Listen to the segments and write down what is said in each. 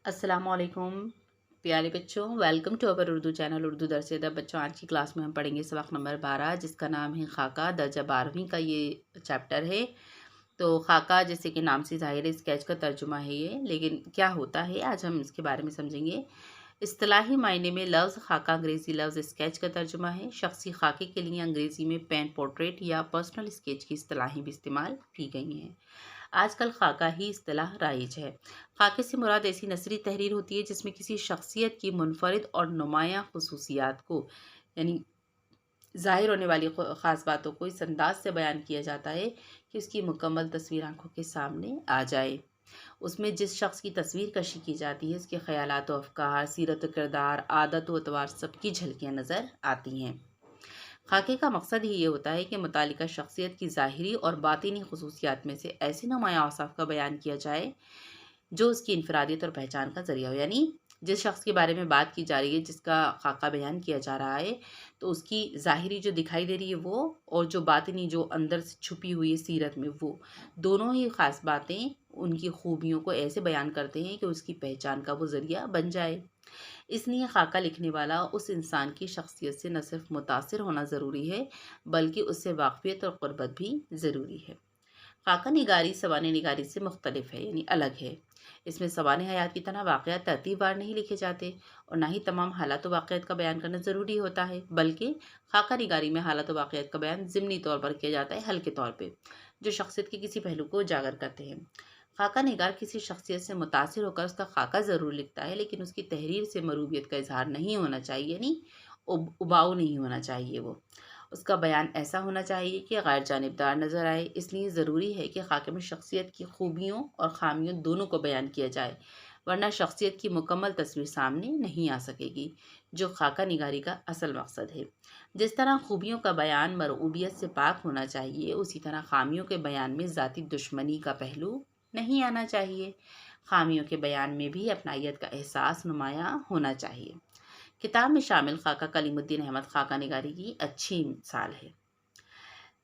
अस्सलाम वालेकुम प्यारे बच्चों, welcome to our Urdu channel Urdu दर्स अदब। बच्चों, आज की क्लास में हम पढ़ेंगे सबक नंबर 12 जिसका नाम है खाका। दर्जा 12वीं का ये चैप्टर है। तो खाका जैसे कि नाम से ज़ाहिर है, स्केच का तर्जुमा है ये, लेकिन क्या होता है आज हम इसके बारे में समझेंगे। इस्तिलाही मायने में लफ्ज़ खाका अंग्रेज़ी लफ्ज़ स्केच का तर्जुमा है। शख्सी खाके के लिए अंग्रेज़ी में पेन पोर्ट्रेट या पर्सनल स्केच की इस्तिलाहें भी इस्तेमाल की गई हैं। आजकल खाका ही इस्तिलाह राइज है। खाके से मुराद ऐसी नसरी तहरीर होती है जिसमें किसी शख्सियत की मुनफरिद और नुमायाँ खुसूसियात को, यानी ज़ाहिर होने वाली ख़ास बातों को इस अंदाज से बयान किया जाता है कि उसकी मुकम्मल तस्वीर आंखों के सामने आ जाए। उसमें जिस शख्स की तस्वीर कशी की जाती है, उसके ख़यालात व अफ़कार, सीरत व किरदार, आदत व अतवार सबकी झलकियाँ नज़र आती हैं। खाके का मकसद ही ये होता है कि मुतालिका शख्सियत की ज़ाहिरी और बातिनी खुसूसियात में से ऐसे नुमायाँ औसाफ का बयान किया जाए जो उसकी इनफरादियत और पहचान का ज़रिया हो। यानी जिस शख्स के बारे में बात की जा रही है, जिसका खाका बयान किया जा रहा है, तो उसकी ज़ाहिरी जो दिखाई दे रही है वो, और जो बातिनी जो अंदर से छुपी हुई है सीरत में, वो दोनों ही ख़ास बातें उनकी खूबियों को ऐसे बयान करते हैं कि उसकी पहचान का वो ज़रिया बन जाए। इसलिए खाका लिखने वाला उस इंसान की शख्सियत से न सिर्फ मुतासिर होना ज़रूरी है, बल्कि उससे वाक़फ़ियत और क़ुरबत भी ज़रूरी है। खाका निगारी सवाने निगारी से मुख्तलिफ है, यानी अलग है। इसमें सवाने हयात की तरह वाक़यात तरतीबवार नहीं लिखे जाते और ना ही तमाम हालात व वाक़यात का बयान करना ज़रूरी होता है, बल्कि खाका निगारी में हालात व वाक़यात का बयान ज़िमनी तौर पर किया जाता है, हल्के तौर पे, जो शख्सियत के किसी पहलू को उजागर करते हैं। खाका निगार किसी शख्सियत से मुतासिर होकर उसका खाका ज़रूर लिखता है, लेकिन उसकी तहरीर से मरूबियत का इजहार नहीं होना चाहिए, यानी उबाऊ नहीं होना चाहिए वो। उसका बयान ऐसा होना चाहिए कि गैर जानिबदार नज़र आए। इसलिए ज़रूरी है कि खाके में शख्सियत की खूबियों और ख़ामियों दोनों को बयान किया जाए, वरना शख्सियत की मुकम्मल तस्वीर सामने नहीं आ सकेगी, जो खाका निगारी का असल मकसद है। जिस तरह खूबियों का बयान मरऊबियत से पाक होना चाहिए, उसी तरह ख़ामियों के बयान में ज़ाती दुश्मनी का पहलू नहीं आना चाहिए। ख़ामियों के बयान में भी अपनाइयत का एहसास नुमायाँ होना चाहिए। किताब में शामिल खाका कलीमुद्दीन अहमद खाका निगारी की अच्छी मिसाल है।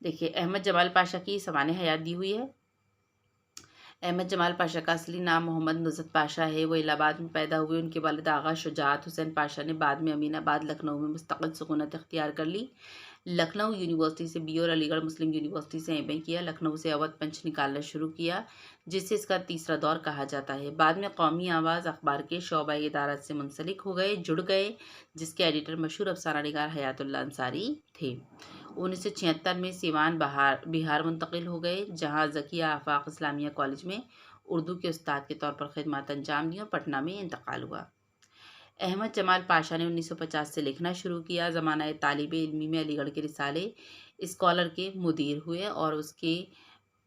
देखिए, अहमद जमाल पाशा की सवाने हयात दी हुई है। अहमद जमाल पाशा का असली नाम मोहम्मद नुज़रत पाशा है। वो इलाहाबाद में पैदा हुए। उनके वालिद आगा शुजात हुसैन पाशा ने बाद में अमीनाबाद लखनऊ में मुस्तकिल सुकूनत इख्तियार कर ली। लखनऊ यूनिवर्सिटी से बी और अलीगढ़ मुस्लिम यूनिवर्सिटी से एमए किया। लखनऊ से अवध पंच निकालना शुरू किया, जिससे इसका तीसरा दौर कहा जाता है। बाद में कौमी आवाज़ अखबार के शोबा इदारत से मुंसलिक हो गए, जुड़ गए, जिसके एडिटर मशहूर अफसाना निगार हयातुल्ला अंसारी थे। 1976 में सिवान बिहार मुंतकिल हो गए, जहाँ ज़किया आफाक इस्लामिया कॉलेज में उर्दू के उस्ताद के तौर पर खिदमत अंजाम दी और पटना में इंतकाल हुआ। अहमद जमाल पाशा ने 1950 से लिखना शुरू किया। ज़माना तालिब इल्मी में अलीगढ़ के रिसाले स्कॉलर के मुदीर हुए और उसके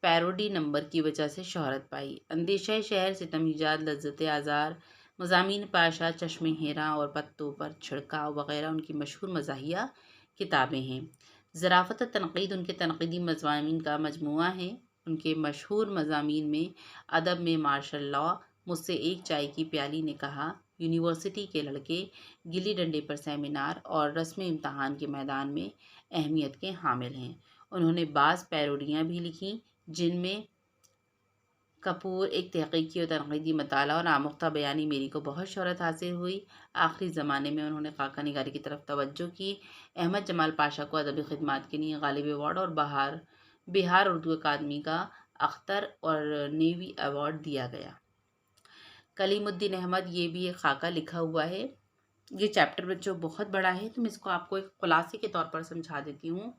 पैरोडी नंबर की वजह से शोहरत पाई। अंदेशा शहर, सितम ईजाद, लज्जत आज़ार, मज़ामीन पाशा, चश्मे हेरा और पत्तों पर छिड़काव वगैरह उनकी मशहूर मज़ाहिया किताबें हैं। ज़राफ़त तनक़ीद उनके तनक़ीदी मज़ामीन का मजमूआ है। उनके मशहूर मज़ामीन में अदब में मार्शल लॉ, मुझसे एक चाय की प्याली ने कहा, यूनिवर्सिटी के लड़के, गिल्ली डंडे पर सेमिनार और रस्म इम्तहान के मैदान में अहमियत के हामिल हैं। उन्होंने बाज़ पैरोडियाँ भी लिखीं, जिनमें कपूर, एक तहक़ीक़ी और तनक़ीदी मताला और आमुख्ता बयानी मेरी को बहुत शोहरत हासिल हुई। आखिरी ज़माने में उन्होंने खाका निगारी की तरफ तवज्जो की। अहमद जमाल पाशा को अदबी खिदमात के लिए गालिब अवार्ड और बिहार उर्दू अकादमी का अख्तर और नेवी अवार्ड दिया गया। कलीमुद्दीन अहमद, ये भी एक खाका लिखा हुआ है। ये चैप्टर बच्चों बहुत बड़ा है, तो मैं इसको आपको एक खुलासे के तौर पर समझा देती हूँ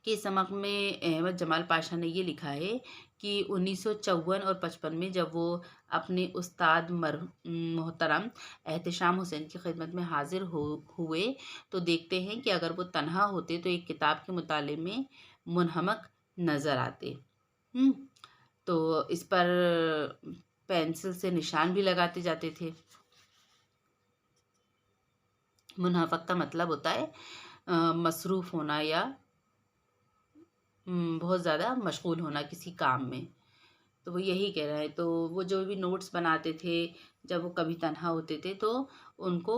कि समक में अहमद जमाल पाशा ने ये लिखा है कि 1954 और 55 में जब वो अपने उस्ताद मोहतरम एहतशाम हुसैन की खिदमत में हाजिर हुए, तो देखते हैं कि अगर वो तन्हा होते तो एक किताब के मुताले में मुनहमक नज़र आते। तो इस पर पेंसिल से निशान भी लगाते जाते थे। मुनहमक का मतलब होता है मसरूफ़ होना या बहुत ज़्यादा मशगूल होना किसी काम में। तो वो यही कह रहा है। तो वो जो भी नोट्स बनाते थे, जब वो कभी तन्हा होते थे तो उनको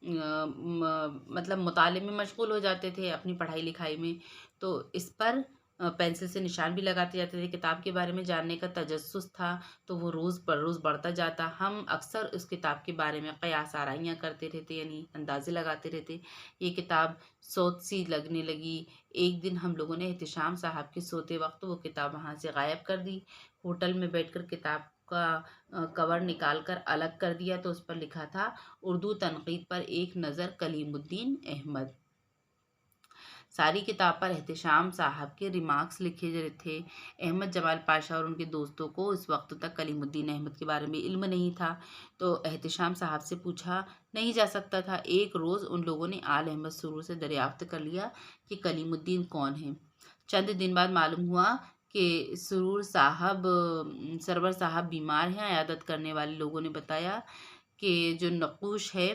मतलब मुताले में मशगूल हो जाते थे, अपनी पढ़ाई लिखाई में। तो इस पर पेंसिल से निशान भी लगाते जाते थे। किताब के बारे में जानने का तजस्सुस था तो वो रोज़ बरोज़ बढ़ता जाता। हम अक्सर उस किताब के बारे में क़यास आराइयाँ करते रहते, यानी अंदाज़े लगाते रहते। ये किताब सोच सी लगने लगी। एक दिन हम लोगों ने एहतिशाम साहब के सोते वक्त वो किताब वहाँ से गायब कर दी। होटल में बैठकर किताब का कवर निकाल कर अलग कर दिया तो उस पर लिखा था, उर्दू तनक़ीद पर एक नज़र, कलीमुद्दीन अहमद। सारी किताब पर एहतिशाम साहब के रिमार्क्स लिखे गए थे। अहमद जमाल पाशा और उनके दोस्तों को इस वक्त तक कलीमुद्दीन अहमद के बारे में इल्म नहीं था, तो एहतिशाम साहब से पूछा नहीं जा सकता था। एक रोज़ उन लोगों ने आल अहमद सुरूर से दरियाफ्त कर लिया कि कलीमुद्दीन कौन है। चंद दिन बाद मालूम हुआ कि सुरूर साहब सरवर साहब बीमार हैं। अयादत करने वाले लोगों ने बताया कि जो नक़ूश है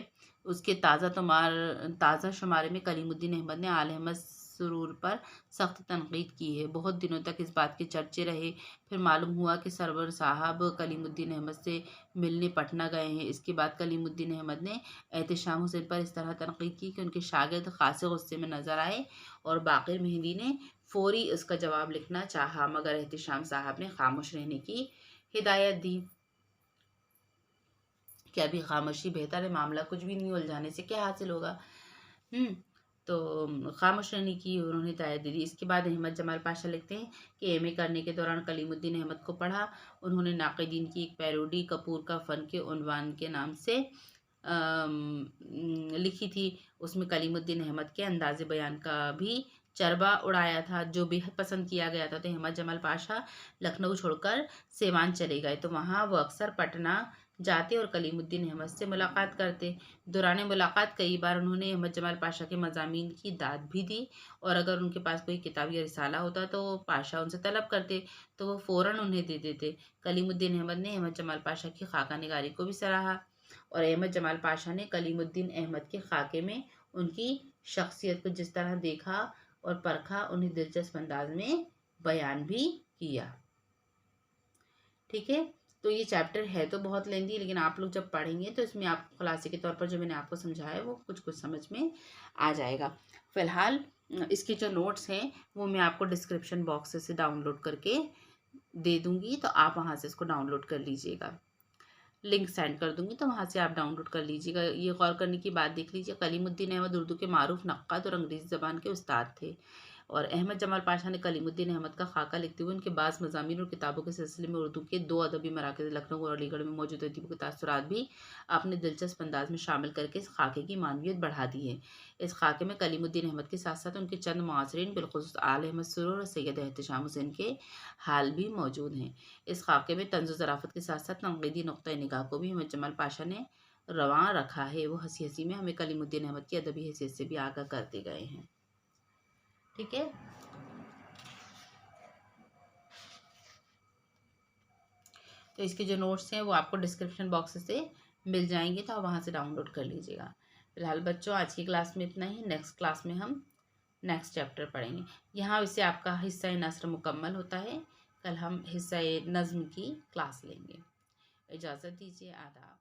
उसके ताज़ा शुमारे में कलीमुद्दीन अहमद ने आल अहमद सुरूर पर सख्त तनक़ीद की है। बहुत दिनों तक इस बात के चर्चे रहे। फिर मालूम हुआ कि सरवर साहब कलीमुद्दीन अहमद से मिलने पटना गए हैं। इसके बाद कलीमुद्दीन अहमद ने एहतिशाम हुसैन पर इस तरह तनक़ीद की कि उनके शागिर्द खासे गुस्से में नज़र आए और बाक़िर मेहंदी ने फ़ौरी उसका जवाब लिखना चाहा, मगर एहतिशाम साहब ने खामोश रहने की हिदायत दी कि अभी खामोशी बेहतर है, मामला कुछ भी नहीं, उलझाने से क्या हासिल होगा। तो खामोश रहने की उन्होंने हिदायत दे दी। इसके बाद अहमद जमाल पाशा लिखते हैं कि एमए करने के दौरान कलीमुद्दीन अहमद को पढ़ा। उन्होंने नाक़िदीन की एक पैरोडी कपूर का फ़न के उन्वान के नाम से लिखी थी। उसमें कलीमुद्दीन अहमद के अंदाज़े बयान का भी चरबा उड़ाया था, जो बेहद पसंद किया गया था। तो अहमद जमाल पाशा लखनऊ छोड़कर सीवान चले गए, तो वहाँ वो अक्सर पटना जाते और कलीमुद्दीन अहमद से मुलाकात करते। दौरान मुलाकात कई बार उन्होंने अहमद जमाल पाशा के मज़ामीन की दाद भी दी, और अगर उनके पास कोई किताब या रिसाला होता तो पाशा उनसे तलब करते तो वो फ़ौरन उन्हें दे देते। कलीमुद्दीन अहमद ने अहमद जमाल पाशा की खाका निगारी को भी सराहा, और अहमद जमाल पाशा ने कलीमुद्दीन अहमद के खाके में उनकी शख्सियत को जिस तरह देखा और परखा, उन्हें दिलचस्प अंदाज में बयान भी किया। ठीक है, तो ये चैप्टर है तो बहुत लेंदी, लेकिन आप लोग जब पढ़ेंगे तो इसमें आप खुलासे के तौर पर जो मैंने आपको समझाया है वो कुछ कुछ समझ में आ जाएगा। फ़िलहाल इसके जो नोट्स हैं वो मैं आपको डिस्क्रिप्शन बॉक्स से डाउनलोड करके दे दूँगी, तो आप वहाँ से इसको डाउनलोड कर लीजिएगा। लिंक सेंड कर दूँगी तो वहाँ से आप डाउनलोड कर लीजिएगा। ये गौर करने की बात देख लीजिए, कलीमुद्दीन अहमद उर्दू के मारूफ नक्काद और अंग्रेज़ी ज़बान के उस्ताद थे, और अहमद जमाल पाशा ने कलीमुद्दीन अहमद का खाका लिखते हुए उनके बाज़ मज़ामीन और किताबों के सिलसिले में उर्दू के 2 अदबी मराकिज़ लखनऊ और अलीगढ़ में मौजूद अदीबों के तासुरात भी अपने दिलचस्प अंदाज में शामिल करके इस खाके की मानवियत बढ़ा दी है। इस खाके में कलीमुद्दीन अहमद के साथ साथ उनके चंद मुआसरीन बिलख़ुसूस आल अहमद सुरूर और सैयद एहतिशाम हुसैन के हाल भी मौजूद हैं। इस खाके में तंज़ व ज़राफ़त के साथ साथ तनक़ीदी नुक़्ता निगाह को भी अहमद जमाल पाशा ने रवां रखा है। वो हँसी हँसी में हमें कलीमुद्दीन अहमद की अदबी हैसियत से भी आगाह करते गए हैं। ठीक है, तो इसके जो नोट्स हैं वो आपको डिस्क्रिप्शन बॉक्स से मिल जाएंगे, तो आप वहाँ से डाउनलोड कर लीजिएगा। फिलहाल बच्चों आज की क्लास में इतना ही। नेक्स्ट क्लास में हम नेक्स्ट चैप्टर पढ़ेंगे। यहाँ इससे आपका हिस्सा नस्र मुकम्मल होता है। कल हम हिस्सा नज़्म की क्लास लेंगे। इजाज़त दीजिए, आदाब।